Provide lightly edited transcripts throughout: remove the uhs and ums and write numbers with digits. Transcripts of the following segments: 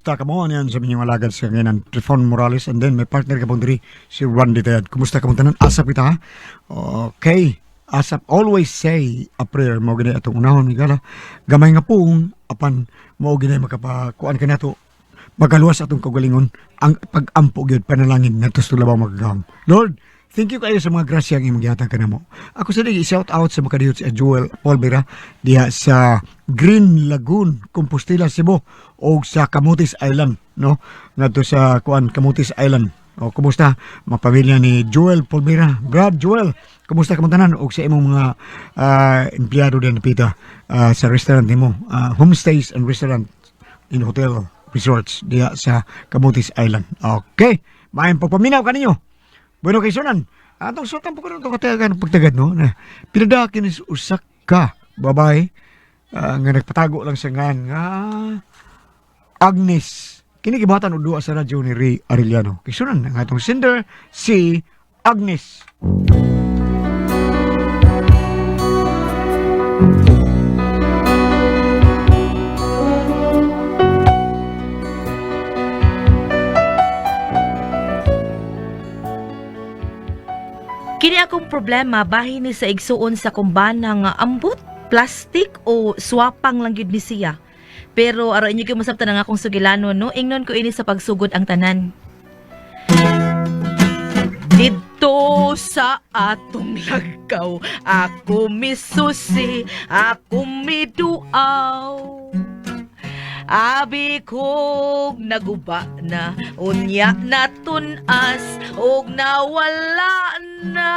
kumusta ka mo? Ano yan sa inyong alagad sa ngayon? Trifon Morales, and then may partner ka pong diri, si Randy Tayad. Kumusta ka mong tanan? Asap kita, ha? Okay. Asap, always say a prayer. Mo gini atong unahon, Migala. Gamay nga pong, apan, mo gini makapakuan ka na to. Magaluwas atong kagalingon, ang pag-ampo gyud panalangin nga tos tulabaw magagam. Lord, thank you kayo sa mga grasya ang imong gihatag kanamo. Ako sa dili shout out sa mga kadiyot sa Joel Polvera diha sa Green Lagoon, Compostela, Cebu o sa Camotes Island, no? Ngadto sa kuan Camotes Island. O kumusta mga pamilya ni Joel Polvera? Brad Joel, kumusta ka man tanan og sa imong mga empleyado din pita sa restaurant nimo, homestays and restaurant in hotel resorts diha sa Camotes Island. Okay, maayong pagpaminaw kaninyo. Bueno kay Sunan, atong sultan po ko itong katayagan ng pagtagad, no? Na, pinadakin is usak ka, babae, nga nagpatago lang sa nga Agnes. Kinikibatan o duwa sa radyo ni Ray Arellano. Kay Sunan, ang atong sender, si Agnes. Kini akong problema bahin ni sa igsuon sa kumbana nga ambot, plastic o swapang lang gyud ni siya. Pero aro inyo kay masabtan ang akong sugilano, no? Ingnon ko ini sa pagsugod ang tanan. Dito sa atong lagaw, ako misusi, ako miduaw. Abi kog naguba na, unya na tunas, og nawala na,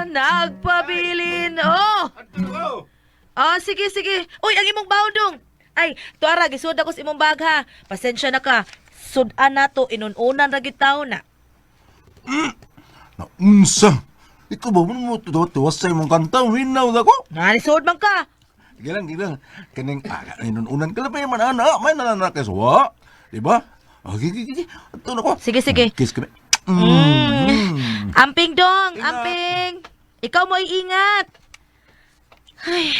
nagpabilin. Oh! Sige, sige. Uy, ang imong baudong. Ay, tuara, gisud ako sa imong bag, ha. Pasensya na ka. Sudan na to, inununan ra gyud taon na. Naunsa? Ikaw ba mo tuwas sa imong kanta? Hinaw na ko? Nanisod man ka. Gilang. Kaning, inununan ka lang pa yung manana. May nanana kayo suwa. Diba? Gigi. Ito na ko. Sige, sige. Kiss kami. Amping dong, amping. Ikaw mo iingat. Ay.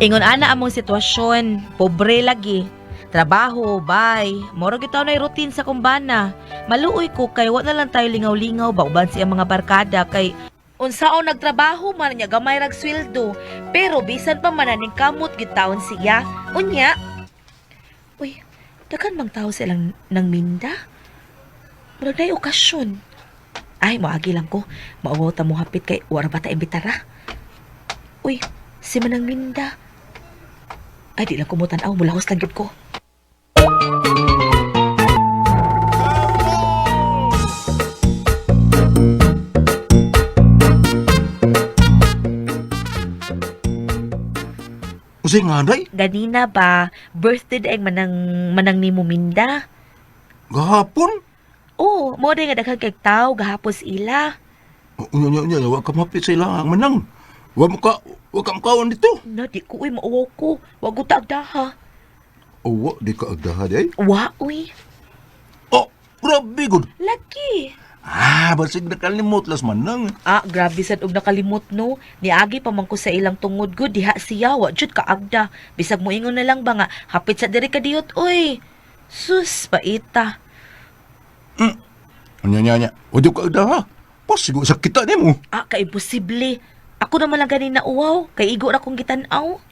Ingon ana among sitwasyon, pobre lagi. Trabaho, bay. Moro gitaw na routine sa kumbana. Maluoy ko kay wa na lang tayo lingaw-lingaw ba uban siya mga barkada kay unsaon nagtrabaho man niya gamay rag sweldo. Pero bisan pa man ning kamot gitaon siya. Unya. Uy, daghan mang tao silang nang minda. Murag nay okasyon. Ay, maagi lang ko. Mauwaw ta mo hapit kay wala ba ta imbitara. Uy, si Manang Minda. Ay, di lang kumutan-aw. Mulahos lang yun ko. Usay nga, day? Ganina ba, birthday ang manang ni mo Minda? Gahapon? Oo, mo nga daghang kay tao, gahapos ila. Unya, wag ka mapit sa ilang manang. Wag ka makawan dito. Na, di ko, uy, mauwaw ko. Wag ko taagdaha. Oh, di ka agdaha, day? Wa, uy. Oh, grabe, good. Lagi. Basig nakalimot las manang. Grabe sad og nakalimot no. Niagi pa man ko sa ilang tungod ko diha siya wa jud kaagda. Bisag mo ingon na lang ba nga hapit sa diri kadiyot oy. Sus paita. Anya. Wadi ka agdaha. Pasigo sa kita nimo. Kay imposible. Ako naman lang ganin na uwaw. Kay igo ra kong gitan-aw.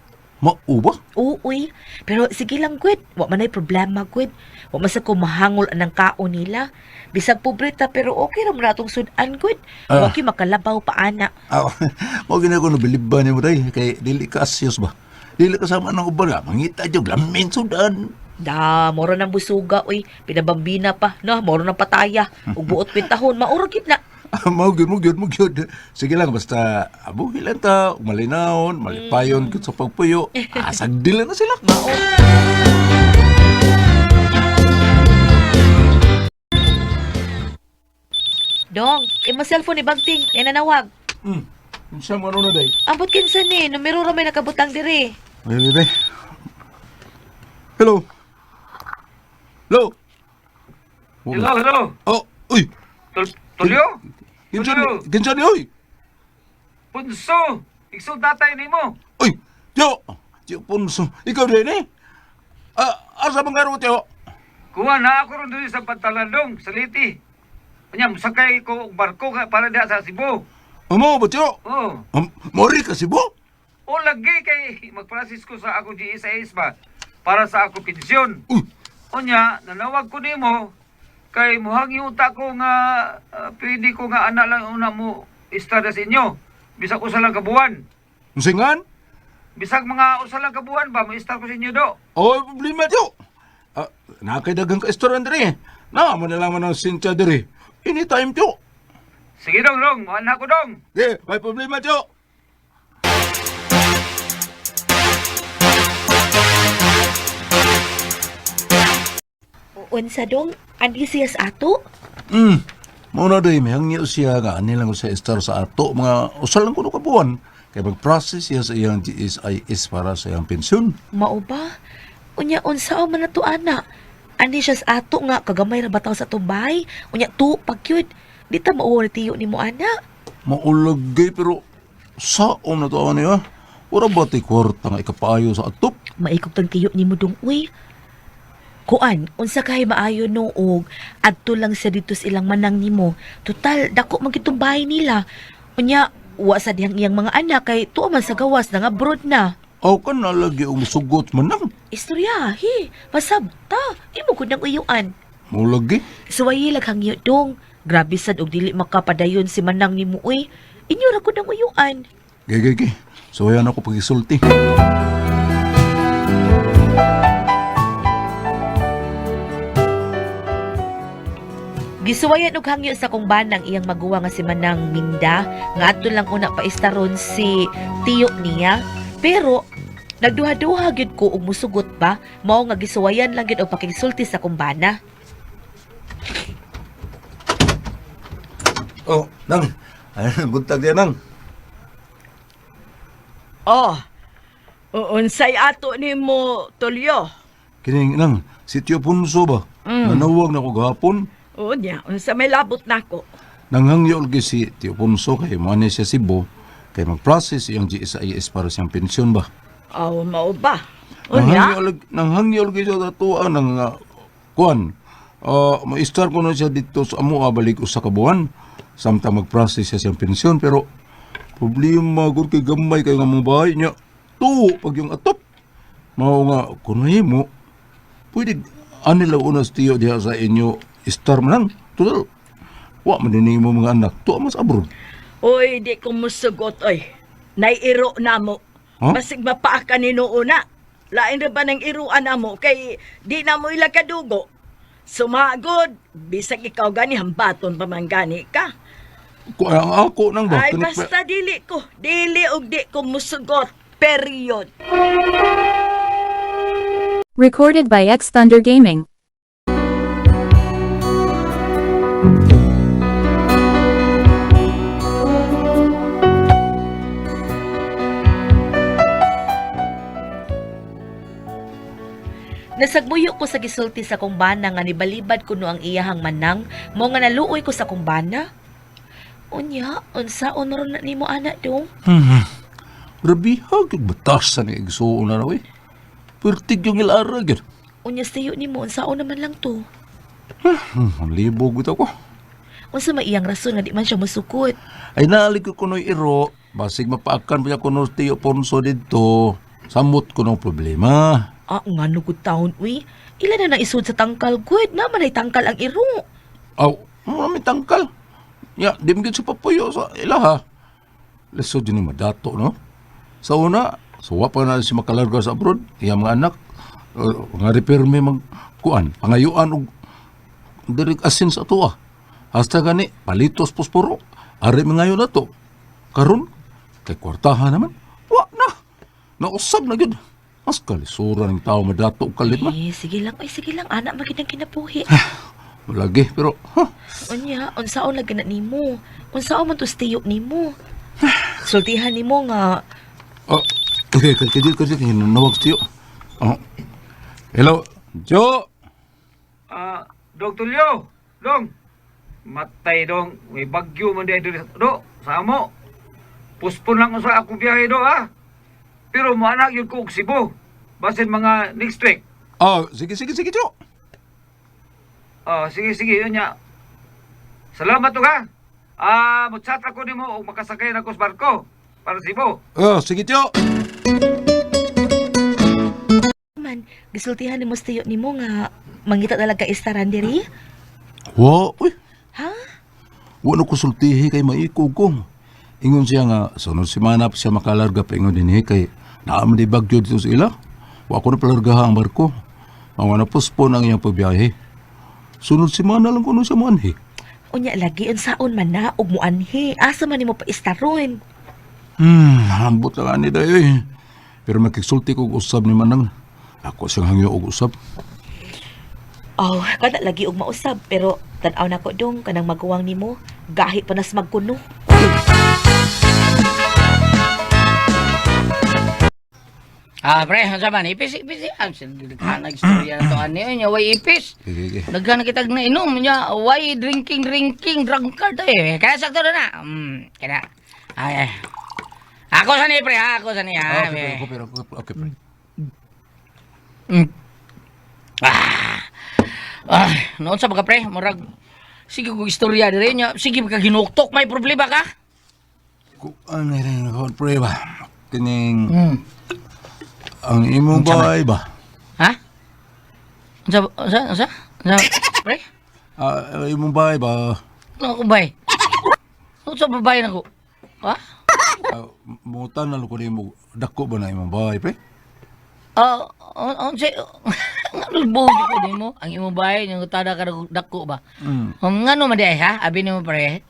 Mauba? Uy. Pero sige lang, Gwed. Wa man ay problema, Gwed. Wa man sa ko mahangol anang kaon nila. Bisag pobreta, pero okay ra man atong sudan, Gwed. Okay makalabaw pa, ana. Huwag na ako nabiliban niyo, day. Kay dili ka asyos ba? Dili ka sama ng uban. Mangita dyan, laming sudan. Moro ng busuga, uy. Pinabambina pa. Moro ng pataya. Ug buot pintahon. Mauragit na. Magyod. Sige lang, basta abuhi lang ta, malinawon, malipayon sa pagpuyo. Sagdila na sila. Dong, imo cellphone ni Bagting. Yan nanawag. Siya mo na, day. Ambot kinsan ni. Numero ra may nakabutang diri. Ay. Hello? Hello. Oh, uy. Tulyo? Kinsa ni, oy? Punso! Iksod tatay ni mo. Oy, Tiyo! Tiyo Punso, ikaw din eh? Asa bang garo, Tiyo? Kuha na ako ron doon sa Pantalandong, sa Liti. Kanya, sakay ko og barko para diha sa Cebu. Amo ba, Tiyo? Oo. Mori ka Cebu? O lagi kay magprasis ko sa ako GSIS ba para sa ako pensyon. Uy, Onya, nanawag ko nimo kay muhang yuta ko nga pwede ko nga anak lang una mo istada sa inyo. Bisag usa lang kabuan. musingan? Bisag mga usa lang kabuan ba mo istar ko sa inyo do. Oh, problema, Tiyo. Nakaidagang ka-restaurant diri. Mo na lang man ang Cynthia diri. Anytime, Tiyo. Sige dong, anak ko dong. Okay, may problema, Tiyo. Unsa dong? Andi siya sa ato? Muna doy, may hangyo siya nga anilang sa star sa ato. Mga usal lang kuno kabuan. Kaya mag-process siya sa iyang GSIS para sa iyang pensyon. Mao ba? Unya unsa man nato ana? Andi siya sa ato nga kagamay ra bataw sa tubay. Unya tu pagyud. Di ta mauwal tiyo nimo ana. Maulagay pero saon na to niya. Wala ba ti kwarta nga ikapaayo sa atop? Maikog tang tiyo nimo dong uy. Kuan, unsa kay maayo noog adto lang sa dito sa ilang manang nimo. Total dako man kitong bahay nila. Unya wa sa dihang iyang mga anak kay tuwa man sa gawas na nga abroad na. Aw ka na lagi ang sugot man lang. Istoryahi, pasabta, imo ko nang uyuan. Maulagay. Suwayi hangyo dong. Grabe sad og dili makapadayon si manang nimo uy. Inyo ra ko nang uyuan. Gay. So yan ako pag-isulti. Gisuwayan og hangyo sa kong banang iyang maguwa nga si Manang Minda nga adto lang una paistaron si tiyo niya. Pero nagduha-duha gyud ko og musugot ba mao nga gisuwayan lang gyud og pakigsulti sa kumbana. Oh, nang. Ay, buntag diyan nang. Oh, unsay ato ni mo, Tulyo? Kining nang, si Tio Punso ba? Nanawag na ko gahapon. O niya, unsa may labot nako. Nanghangyo ulgi si Tio Punso kay mani siya Cebu kay mag-process iyang GSIS para siyang pensyon ba. Aw, mao ba? Unya? Nanghangyo ulgi siya tatuan ng kuan. Ma-start ko na siya dito sa amo balik usa ka buwan. Samtang mag-process siya siyang pensyon pero problema gud kay gamay kay nga mga bahay niya. Tuo pag yung atop. Mao nga kuno mo. Pwede anila unas tiyo diha sa inyo star man lang. Total. Wa man din mo mga anak. Tuwa mas abroad. Uy, di ko musugot, oy. Naiiro na mo. Huh? Basig mapaa ka ni una. Lain ra ba ng iruan na mo kay di na mo ila kadugo. Sumagod, bisag ikaw gani hambaton pa man gani ka. Ang ako nang ba? Ay, basta dili ko. Dili og di ko musugot. Period. Recorded by X Thunder Gaming. Nasagbuyo ko sa gisulti sa kumbana nga nibalibad kuno ang iyahang manang mo nga naluoy ko sa kumbana. Unya, unsaon ron na nimo ana dong? Grabe, hagig batasan ni igsuon na raw eh. Pertig yung ilara, gid. Unya sayo nimo unsaon naman lang to. Ang libog ito ko. Unsa may iyang rason nga di man siya musukot. Ay naalig ko kuno'y iro. Basig mapaakan pa niya kuno Tio Ponso dito. Samot ko ng problema. Ah, nga nugod taon, uy. Ila na nang isud sa tangkal, good. Naman ay tangkal ang iro. Aw, may tangkal. Ya, di mo sa papuyo sa ilaha. Lesod din ni madato, no? Sa una, suwa pa na si makalarga sa abroad. Iya mga anak, nga repair may magkuan. Pangayuan og direct asin sa tuwa. Hasta gani, palitos posporo. Ari mga na to. Karon, kay kwartahan naman. Wa na. Nausab na yun. Mas kalisura ng tao madato og kalit man. Eh, sige lang. Ay, sige lang. Anak magid ang kinabuhi. Malagi, pero, Unya, unsaon lagi na nimo? Unsaon man to stiyok nimo? Sultihan nimo nga. Okay, hinanawag siyo. Hello, Jo! Dong Tulyo, Dong. Matay dong, may bagyo man di do, sa amo. Puspon lang ko sa akong biyahe do ha. Pero maanak yun ko og Cebu. Basin mga next week. Oh, sige, Jo. Sige, yun niya. Salamat to ka. Mutsat ako nimo og makasakay na ko sa barko para Cebu. Oh, sige, Jo. Man, gisultihan ni mo stiyo ni mo nga mangita talaga istaran diri? Wa, uy. Ha? Wa na kusultihi kay maikog ko. Ingon siya nga, sunod semana pa siya makalarga pa ingon din kay naaman di bagyo dito sa ila. Wa ako na palargaha ang barko. Mga na postpone ang iyang pagbiyahe. Sunod semana lang kuno siya manhi. Unya lagi unsaon man na og muanhi. Asa man nimo pa istaron? Hambot lang ani dayo eh. Pero makiksulti ko og usab ni Manang. Ako siyang hangyo og usab. Oh, kada lagi og mausab pero tan-aw na ko dong kanang maguwang nimo. Gahi pa nas magkuno. Pre, sa man, ipis. Ang nagstorya na to, ano yun, way ipis. Sige. Naghan kita na inom niya, way drinking, drunkard eh. Kaya sakto na. Kaya ay. Ako sa ni, pre, ha? Ako sa ni, ha? Okay, pre. Noon sa mga pre, murag, sige kong istorya din niya, sige ka ginuktok, may problema ka? Ano rin ako, pre ba? Kining... Ang imong bahay ba? Ha? Sa, pre? Ang imong bahay ba? Ano ako bay? Ano sa babae na ko? Ha? Mutan na ko mo. Dako ba na imong bahay, pre? Ano buhay ko din mo? Ang imong bahay, yung tada ka dako ba? Nga no maday ha? Abi ni mo pre,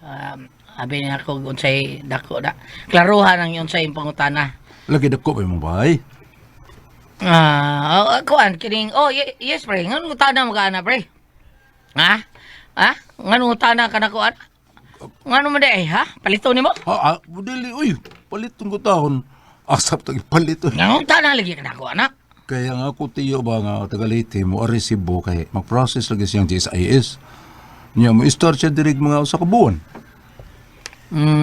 abi ni ako unsay dako da. Klaruhan ang unsay pangutana. Lagi dako ba imong bahay? Kuan kining yes pre, ngano tada mo ka ana pre? Ha? Ngano tada ka na kuan? Ngano maday ha? Palito nimo? Dili, uy, paliton ko taon. Asap tagi palito. Ngano tada lagi ka na kuan na? Kaya nga ako tiyo ba nga tagaliti mo resibo kay mag-process lagi siyang GSIS. Niya mo start siya direct mga usa ka buwan.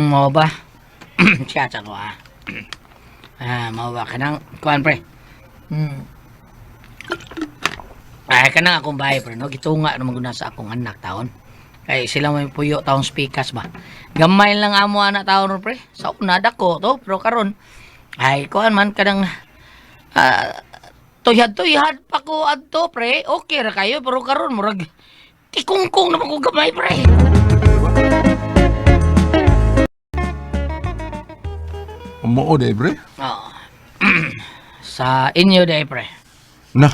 Mo ba? Siya ko mo ba kanang kuan pre? Ay kanang akong bahay pre no gitunga naman guna sa akong anak taon. Kay sila may puyo taong speakers ba. Gamay lang amo anak taon pre. Sa una dako to pero karon ay kuan man kanang tuyad pa ko adto pre. Okay ra kayo pero karon murag tikungkong naman ko gamay pre. Mo de bre. Sa inyo day pre. Na.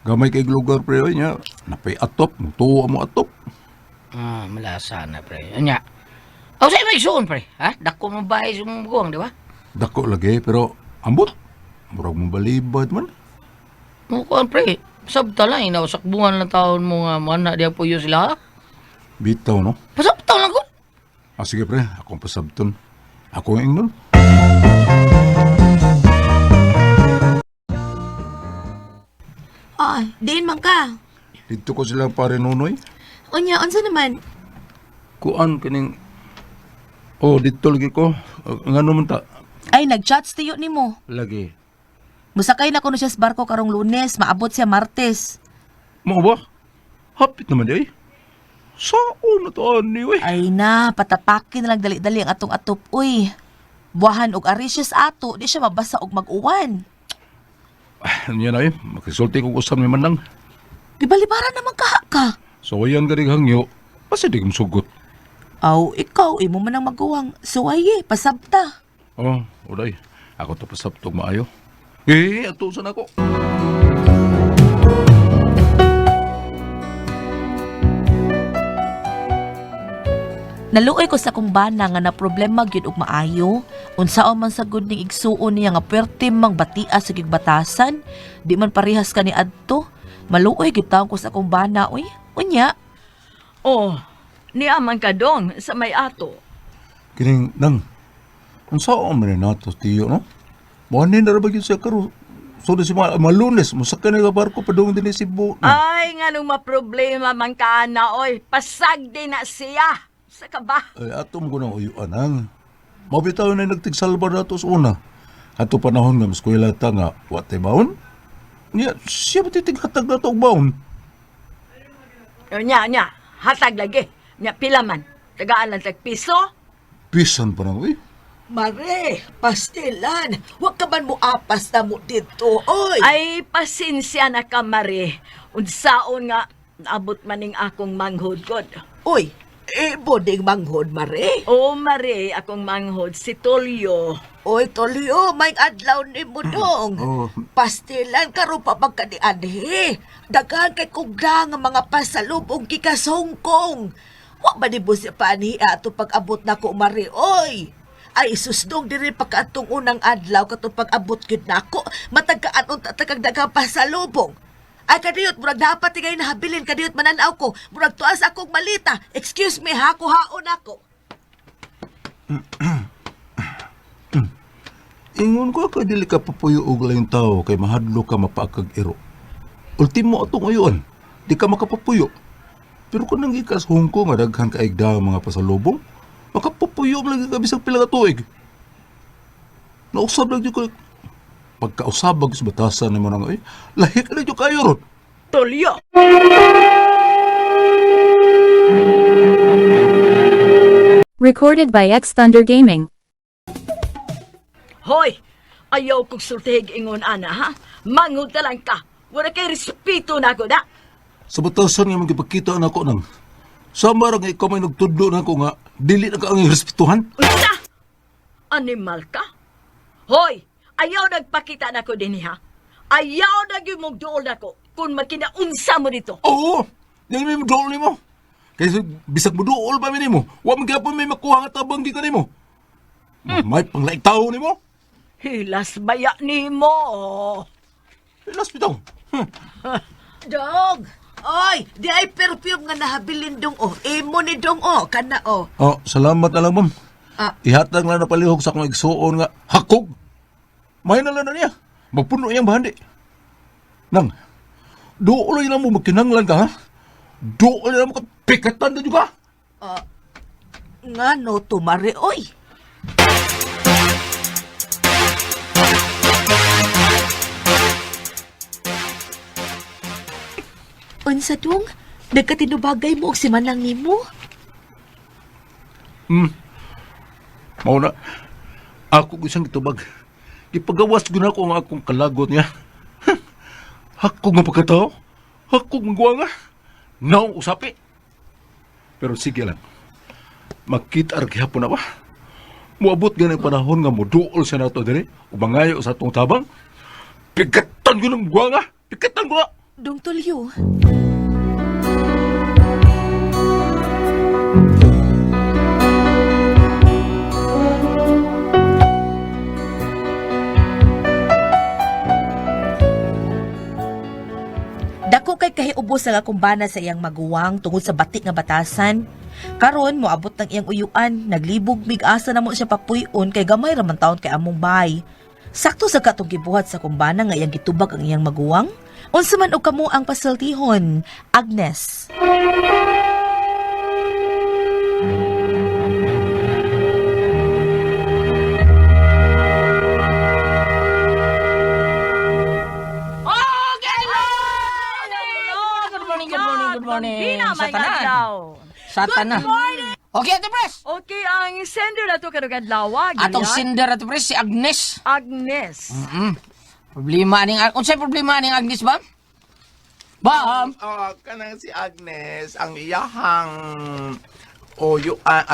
Gamay kay lugar pre oy nya. Napay atop, tuwa mo atop. Malasa na pre. Anya. Aw sa may suon pre. Ha? Dako mo bahay sumuguang, di ba? Dako lagi pero ambot. Murag mo balibad man. Mukuan pre. Sabta lang inawsakbuhan lang taon mo nga mana diya puyo sila ha? Bitaw no. Pasabta lang ko. Sige pre, akong pasabton. Ako ang ingnon. Diin man ka. Dito ko silang pare nunoy. Unya, unsa naman? Kuan kining dito lagi ko. Ngano man ta? Ay, nag-chats tiyo ni mo. Lagi. Musakay na kuno siya sa barko karong Lunes, maabot siya Martes. Mo ba? Hapit naman di ay. Saan na to ani we? Ay na, patapakin na lang dali-dali ang atong atop, uy. Buwahan og arishes ato, di siya mabasa og mag-uwan. Ano yan ay? Makisulti kong usap ni Manang. Gibalibaran naman ka. So ayan garing hangyo. Pasi di kong sugot. Aw, ikaw, imo man ang maguwang. Suwaye, pasabta. Uday. Ako to pasabtog maayo. Atusan ako. Naluoy ko sa kong bana nga na problema gyud og maayo. Unsaon man sa good ning igsuon niya nga pertim mang batia sa gigbatasan, di man parehas kani adto. Maluoy gyud taon ko sa kong bana, uy. Unya. Niaman ka dong sa may ato. Kining nang. Ang saan man na to tiyo no? Manin na ba yun siya karo So si mga Lunes, musaka na nga barko padung din ni Cebu. Ay, nga nung maproblema man ka na, oy. Pasag din na siya. Sa ka ba? Ay, atom ko ng uyuan ang. Mabitaw na nagtigsalbar na to sa una. Ato panahon nga, maskwela ta nga, watay baon? Niya, siya ba titighatag na to og baon? Nya, hatag lagi. Nya, pila man. Tagaan lang tag piso? Pisan pa na, uy. Mare, pastilan. Huwag ka man mo apas na mo dito, oy. Ay, pasensya na ka, Mare. Unsaon nga, abot maning akong manghod god. Oy, boding manghod, Mare. O, Mare, akong manghod, si Tolyo. Oy, Tolyo, may adlaw ni mo dong. Oh. Pastilan karon pa magkadiadhe. Daghan kay kugda nga mga pasalubong gikas Hong Kong. Wa ba ni siya paaniya ato pag-abot na ko, Mare, oy. Ay, susdong diri pagkaatong unang adlaw katong pag-abot gid nako. Matagkaan unta takag daghang pasalubong. Ay, kadiyot, murag dapat tingay nahabilin, kadiyot mananaw ko. Murag tuas akong malita. Excuse me, ha, kuhaon ako. Ingon ko ka dili ka papuyo og laing tao kay mahadlo ka mapakag iro. Ultimo atong uyuan, di ka makapapuyo. Pero kung nang ikas Hong Kong nga daghan kaigda mga pasalubong, makapapuyo lagi ka bisag pila ka tuig. Nausab lang di ko pagkausabag sa batasan ni mo nang ay, lahi ka na dyan kayo ron. Tolyo! Recorded by X Thunder Gaming. Hoy! Ayaw kong sultihig ingon, ana, ha? Manghod na lang ka. Wala kay respeto na ko na. Sa batasan nga magipakita na ko nang sama ra nga ikaw may nagtudlo na ko nga dili na ka ang respetuhan. Unsa? Animal ka? Hoy! Ayaw nagpakita na ko din, ha? Ayaw na yung mong dool na ko kung makinaunsa mo dito. Oo! Yan may dool ni mo. Kaya bisag mo dool pa mi ni mo. Huwag magyapon may makuha nga tabang di ka ni mo. May panglaik tao ni mo. Hilas baya ni mo. Ilas bitaw. Dong! Oy, di ay perfume nga nahabilin dong, oh. Imo ni dong, oh. Kana, oh. Oh, salamat na lang, ma'am. Ah. Ihatag lang na palihog sa akong igsuon nga hakog. May na lang na niya. Magpuno iyang bahandi. Nang, doon lang mo magkinanglan ka, ha? Doon lang mo kapikatan na juga. Nga no, tumari, oy. Unsa dong? Nagkatinubagay mo og si manang nimo? Mauna, ako isang itubag. Ipagawas ko na ako ang akong kalagot niya. Ako nga pagkatao. Ako nga nga. Naong usapi. Pero sige lang. Magkita ar gihapon na ba? Muabot ganang panahon nga muduol siya na ito din o bangayo sa atong tabang. Pigatan ko ng nga. Pigatan ko na. Dong Tulyo. Dako kay kahiubos ang akong bana sa iyang maguwang tungod sa batik nga batasan. Karon moabot ng iyang uyuan, naglibog mig-asa na mo siya papuyon kay gamay ra man taon kay among bahay. Sakto sa katong gibuhat sa kumbana nga iyang gitubag ang iyang maguwang. Unsa man og kamo ang pasultihon, Agnes. Good morning. May Satanan. adlaw. Satanan. Okay, Ate Pres. Okay, ang sender na to karong adlaw. Atong sinder, Ate Pres, si Agnes. Agnes. Problema aning unsay problema aning Agnes, ba? Bam. Kanang si Agnes, ang iyahang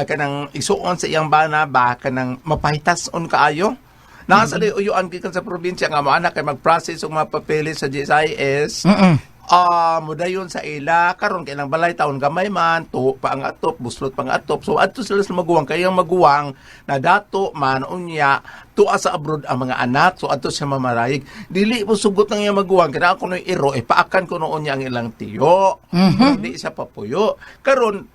kanang isuon sa iyang bana ba, kanang mapahitas-on kaayo. Nasa uyuan gikan sa probinsya nga mo anak kay mag-process og mga papeles sa GSIS. Mudayon sa ila karon kay nang balay taon gamay man to pa ang atop buslot pang atop so adto sila sa maguwang kayang maguwang na dato man unya tuwa sa abroad ang mga anak so adto siya mamarayig dili mo sugot ng iyang maguwang kada ko no iro paakan ko noon niya ang ilang tiyo di siya papuyo karon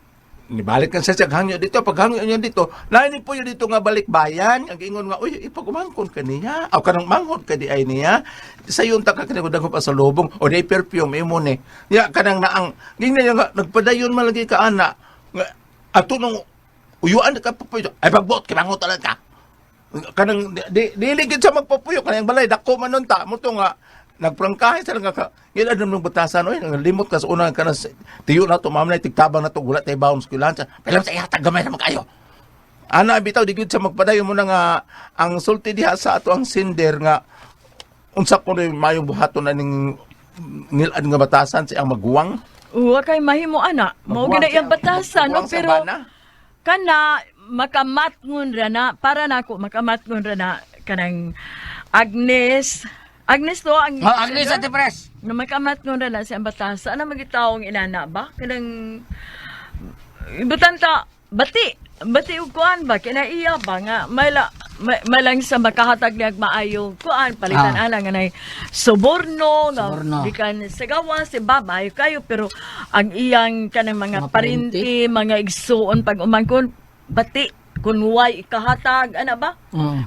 nibalik kan sa siya hangyo dito, pag hangyo niya dito, nani po yun dito nga balik bayan, ang ingon nga, uy, ipagumangkon ka niya, o kanang manghod ka di ay niya, sa yun ta ka kanagudang pa sa lubong, o di perfume, imo ni, ya, kanang naang, gingna niya nga, nagpadayon malagi ka, ana, nga, ato nung, uyuan ka papuyo, ay pagbot, kimangot talaga ka, kanang, diligid sa magpapuyo, kanang balay, dako manon ta, mo to nga, nagprangkahe sa nga ka, yun adam ng batasan, oy, limot ka sa unang ka na, tiyo na to, mamlay, tigtabang na to, wala tayo baon sa kilansa, palam sa ihatag, gamay naman kayo. Ana, bitaw, digid sa magpadayon mo na nga, ang sulti diha sa ato ang sinder nga, unsa ko na mayong buhaton na ning nilad nga batasan sa ang maguwang. Uwa kay mahimo ana. Mao gina iyang batasan no Maguwang sa pero bana. kana makamatngon ra na para nako makamatngon ra na kanang Agnes to ang Oh, Agnes Ate Pres. na makamatngon ra na sa batasan ana magitaong inana ba kanang ibutanta bati ug kuan ba kinaiya ba nga may lang sa makahatag niya maayo kuan palitan ana nga nay suborno Suborno. gikan sa gawa si babay kayo pero ang iyang kanang mga parinti mga igsuon pag umangkon bati kun way ikahatag ana ba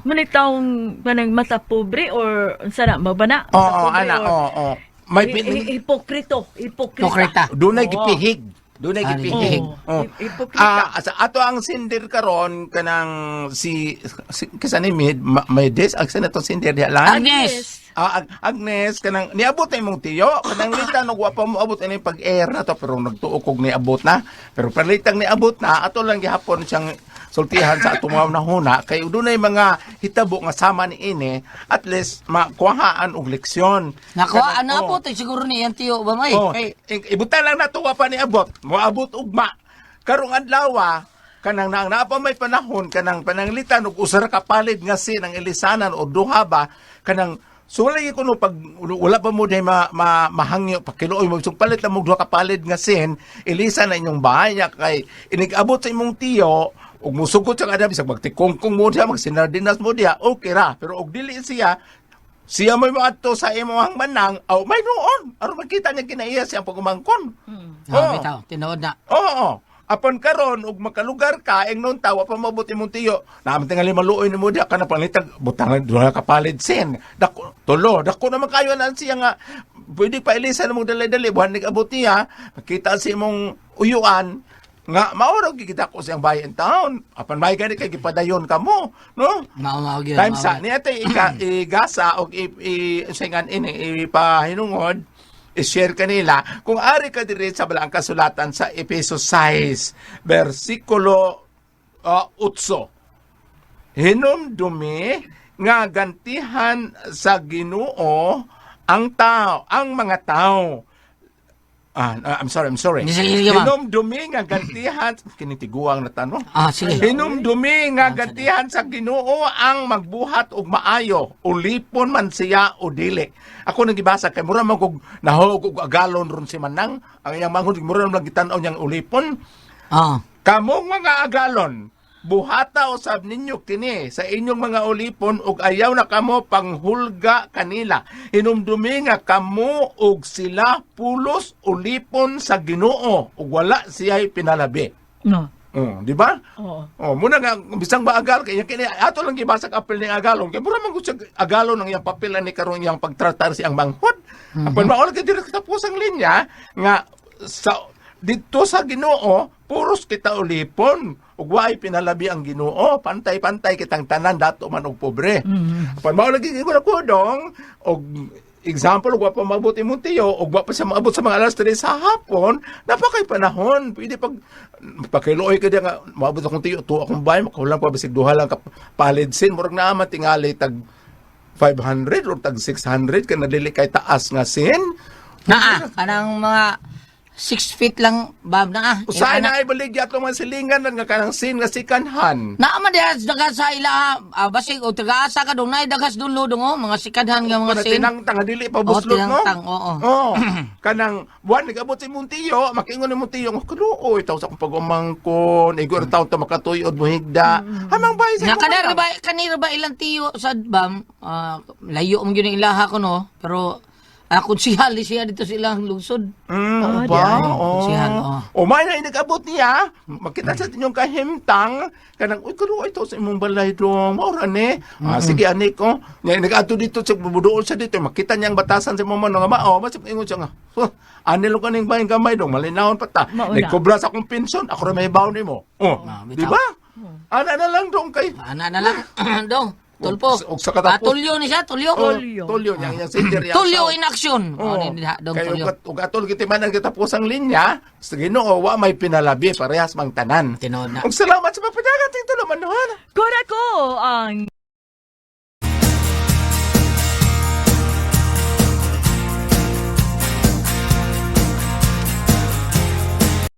munit taong kanang mata pobre or unsa na mabana Oo, ana, oo. May hipokrito Hipokrita. dunay gipihig. Dunay gipihig. Oh. hipokrita Sa ato ang sindir karon kanang si kasani may des ang to sindir diha lang. Agnes. Agnes kanang niabot na imong tiyo kanang lita no wa pa mo abot ini pag-air na to pero nagtuo kog niabot na pero palitang niabot na ato lang gihapon siyang sultihan sa atong mga nahuna kay dunay mga hitabo nga sama ni ini at least makuhaan og leksyon. Nakuha na po siguro ni yan tiyo ba may. Ibutan lang nato wa pa niabot. Moabot ugma. Karong adlaw kanang naapa may panahon kanang pananglitan og usa ra ka palid nga sin ang ilisanan o duha ba kanang sulay ko no pag wala pa mo day mahangyo pakiluoy mo sug palit lang mo duha ka palid nga sin ilisan na inyong bahay niya kay inigabot sa imong tiyo ug musugot sa kada bisag magtikongkong mo diha magsinardinas mo diha okay ra pero og dili siya may maadto sa imong manang aw may noon aron makita niya kinaiya siya pagumangkon. Bitaw, tinood na. Oo. Apan karon ug makalugar ka engnon tawa pa mabot imong tiyo. Naman tingali maluoy nimo diha kana pangitag butang duha ka palid sen. Dako naman kayo nan siya nga pwede pa ilisan mo dali-dali buhan nigabot niya. Makita si imong uyuan nga mauro gigita ko siyang bayan taon. Apan may gani kay gipadayon kamo, no? Mao gyud. Time sa niya tay igasa og singan ini ipahinungod i-share kanila kung ari ka diri sa balang kasulatan sa Efeso 6 versikulo 8 hinumdumi nga gantihan sa Ginoo ang mga tao. I'm sorry. Sige, ma'am. Hinumdumi nga gantihan kinitiguang na tanong. Sige. Hinumdumi nga gantihan sa Ginoo ang magbuhat og maayo, ulipon man siya o dili. Ako nang gibasa kay mura man kog nahog og agalon ron si Manang, ang iyang manghod mura man gitan-aw niyang ulipon. Kamong mga agalon, buhata usab ninyo kini sa inyong mga ulipon ug ayaw na kamo panghulga kanila. Hinumdumi nga kamo ug sila pulos ulipon sa Ginoo ug wala siya'y pinalabi. no Di ba? oo Muna nga bisang ba agal kay kini ato lang gibasa ka apel ni agalon kay mura man gud siya agalon ang iyang papel ni karon iyang pagtratar siyang manghod. Apan maol kay diri sa pusang linya nga sa dito sa Ginoo puros kita ulipon ug way pinalabi ang Ginoo pantay-pantay kitang tanan dato man og pobre. Apan mao lagi ko na kudong og example ug wa pa maabot imong tiyo ug wa pa siya maabot sa mga alas 3 sa hapon napakay panahon pwede pag pakiluoy ka diya nga maabot akong tiyo tuwa akong bahay makahulang pa bisig duha lang ka palid sin murag naa man tingali tag 500 or tag 600 ka nadili kay taas nga sin Kanang mga 6 feet lang ba na usahay na ay baligya itong mga silingan nga kanang sin nga sikanhan. Naaman diha dagas sa ila basig o tagaasa ka dong nay dagas dulo dong mga sikadhan nga mga sin. Tinangtang dili pa buslot no. Oo. Kanang buwan nagabot si Muntiyo, makingon ni Muntiyo nga kaluoy taw sa akong pagumangkon, igor taw ta makatuyod mo higda. Hamang bay sa kanira ba ilang tiyo sa bam layo mo gyud ilaha ko no pero konsihal siya dito sa ilang lungsod. Ba? Konsihal. O may na inag-abot niya, makita sa inyong kahimtang, kanang, uy, karo, ito sa imong balay dong, maura ni. Sige, anik, oh. Nag-ato dito, budoon siya dito, makita niya ang batasan sa imong mga mao, masip ingon siya nga, anilo ka ning bayang gamay dong, malinawon pa ta. Mauna. Nagkobra sa akong pensyon, ako na may baon ni mo. Oh, di ba? Ana na lang dong kay. Ana na lang. Dong. Tulpo. Og sa katapos. Tulyo ni siya, tulyo. Tulyo, yang singer yang. Tulyo in action. Oh, Dong kaya tulyo. ug atol kiti man ang kitapos ang linya, sa Ginoo wa may pinalabi parehas mang tanan. Tinood na. Ug salamat sa pagpadagat ito naman. Kura ko ang